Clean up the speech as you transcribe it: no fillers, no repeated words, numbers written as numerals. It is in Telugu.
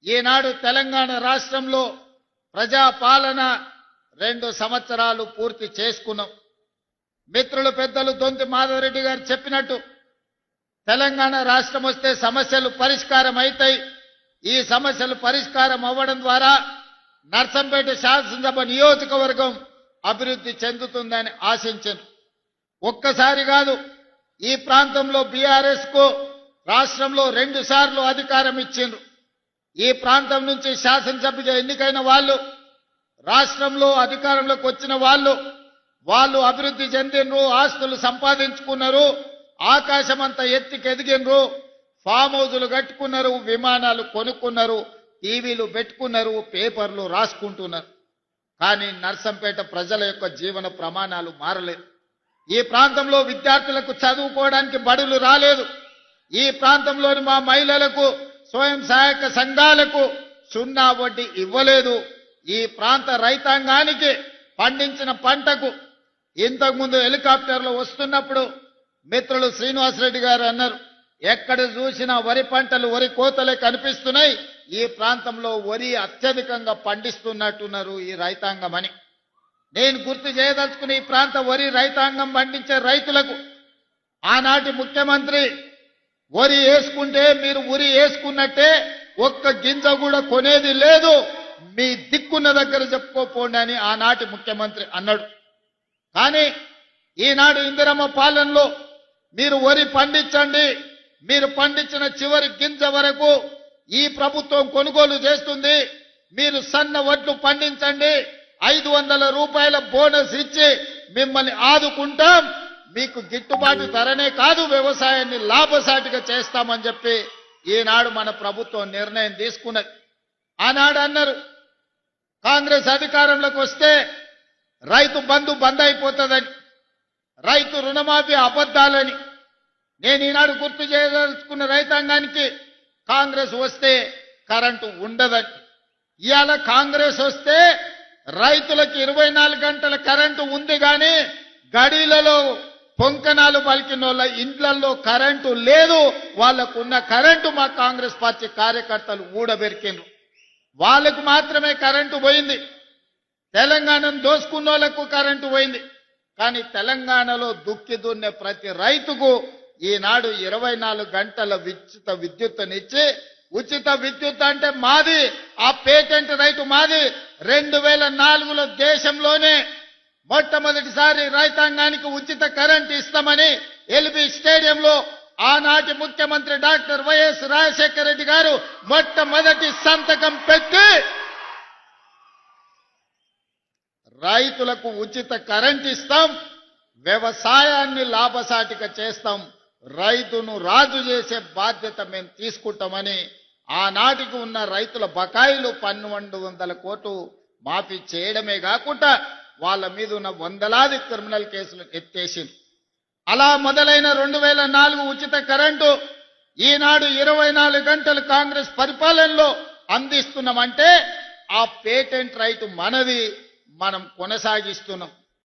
ఈనాడు తెలంగాణ రాష్ట్రంలో ప్రజాపాలన 2 సంవత్సరాలు పూర్తి చేసుకున్నాం. మిత్రులు పెద్దలు దొంతి మాధవరెడ్డి గారు చెప్పినట్టు తెలంగాణ రాష్ట్రం వస్తే సమస్యలు పరిష్కారం అవుతాయి. ఈ సమస్యలు పరిష్కారం అవ్వడం ద్వారా నర్సంపేట శాసనసభ నియోజకవర్గం అభివృద్ధి చెందుతుందని ఆశించాను. ఒక్కసారి కాదు, ఈ ప్రాంతంలో బీఆర్ఎస్ కు రాష్ట్రంలో 2 సార్లు అధికారం ఇచ్చిండ్రు. ఈ ప్రాంతం నుంచి శాసనసభ్యుగా ఎన్నికైన వాళ్ళు, రాష్ట్రంలో అధికారంలోకి వచ్చిన వాళ్ళు అభివృద్ధి చెందినరు, ఆస్తులు సంపాదించుకున్నారు, ఆకాశమంతా ఎత్తికి ఎదిగినరు, ఫామ్ హౌజులు కట్టుకున్నారు, విమానాలు కొనుక్కున్నారు, టీవీలు పెట్టుకున్నారు, పేపర్లు రాసుకుంటున్నారు. కానీ నర్సంపేట ప్రజల యొక్క జీవన ప్రమాణాలు మారలేదు. ఈ ప్రాంతంలో విద్యార్థులకు చదువుకోవడానికి బడులు రాలేదు. ఈ ప్రాంతంలోని మా మహిళలకు, స్వయం సహాయక సంఘాలకు 0 వడ్డీ ఇవ్వలేదు. ఈ ప్రాంత రైతాంగానికి పండించిన పంటకు ఇంతకుముందు హెలికాప్టర్లో వస్తున్నప్పుడు మిత్రులు శ్రీనివాసరెడ్డి గారు అన్నారు, ఎక్కడ చూసినా వరి పంటలు, వరి కోతలే కనిపిస్తున్నాయి. ఈ ప్రాంతంలో వరి అత్యధికంగా పండిస్తున్నట్టున్నారు ఈ రైతాంగం అని. నేను గుర్తు చేయదలుచుకుని ఈ ప్రాంత వరి రైతాంగం పండించే రైతులకు ఆనాటి ముఖ్యమంత్రి వరి వేసుకుంటే మీరు ఉరి వేసుకున్నట్టే, ఒక్క గింజ కూడా కొనేది లేదు, మీ దిక్కున్న దగ్గర చెప్పుకోపోండి అని ఆనాటి ముఖ్యమంత్రి అన్నాడు. కానీ ఈనాడు ఇందిరమ్మ పాలనలో మీరు వరి పండించండి, మీరు పండించిన చివరి గింజ వరకు ఈ ప్రభుత్వం కొనుగోలు చేస్తుంది, మీరు సన్న వడ్లు పండించండి, 500 రూపాయల బోనస్ ఇచ్చి మిమ్మల్ని ఆదుకుంటాం, మీకు గిట్టుబాటు ధరనే కాదు వ్యవసాయాన్ని లాభసాటిగా చేస్తామని చెప్పి ఈనాడు మన ప్రభుత్వం నిర్ణయం తీసుకున్నది. ఆనాడు అన్నారు కాంగ్రెస్ అధికారంలోకి వస్తే రైతు బంధు బంద్ అయిపోతుందని, రైతు రుణమాఫీ అబద్ధాలని. నేను ఈనాడు గుర్తు చేయదలుచుకున్న రైతాంగానికి కాంగ్రెస్ వస్తే కరెంటు ఉండదని. ఇవాళ కాంగ్రెస్ వస్తే రైతులకు 24 గంటల కరెంటు ఉంది, కానీ గడిలలో పొంకనాలు పలికిన వాళ్ళ ఇండ్లలో కరెంటు లేదు. వాళ్ళకున్న కరెంటు మా కాంగ్రెస్ పార్టీ కార్యకర్తలు ఊడబెరికిండ్రు. వాళ్ళకు మాత్రమే కరెంటు పోయింది. తెలంగాణను దోసుకున్న వాళ్ళకు కరెంటు పోయింది. కానీ తెలంగాణలో దుక్కి దున్నే ప్రతి రైతుకు ఈనాడు 24 గంటల ఉచిత విద్యుత్తునిచ్చి, ఉచిత విద్యుత్ అంటే మాది, ఆ పేటెంట్ రైతు మాది. 2004లో దేశంలోనే మొట్టమొదటిసారి రైతాంగానికి ఉచిత కరెంట్ ఇస్తామని ఎల్బీ స్టేడియంలో ఆనాటి ముఖ్యమంత్రి డాక్టర్ వైఎస్ రాజశేఖర రెడ్డి గారు మొట్టమొదటి సంతకం పెట్టి రైతులకు ఉచిత కరెంట్ ఇస్తాం, వ్యవసాయాన్ని లాభసాటిగా చేస్తాం, రైతును రాజు చేసే బాధ్యత మేము తీసుకుంటామని ఆనాటికి ఉన్న రైతుల బకాయిలు 1200 కోట్లు మాఫీ చేయడమే కాకుండా వాళ్ళ మీద ఉన్న వందలాది క్రిమినల్ కేసులు ఎత్తేసింది. అలా మొదలైన 2004 ఉచిత కరెంటు ఈనాడు 24 గంటలు కాంగ్రెస్ పరిపాలనలో అందిస్తున్నామంటే ఆ పేటెంట్ రైతు మనది, మనం కొనసాగిస్తున్నాం.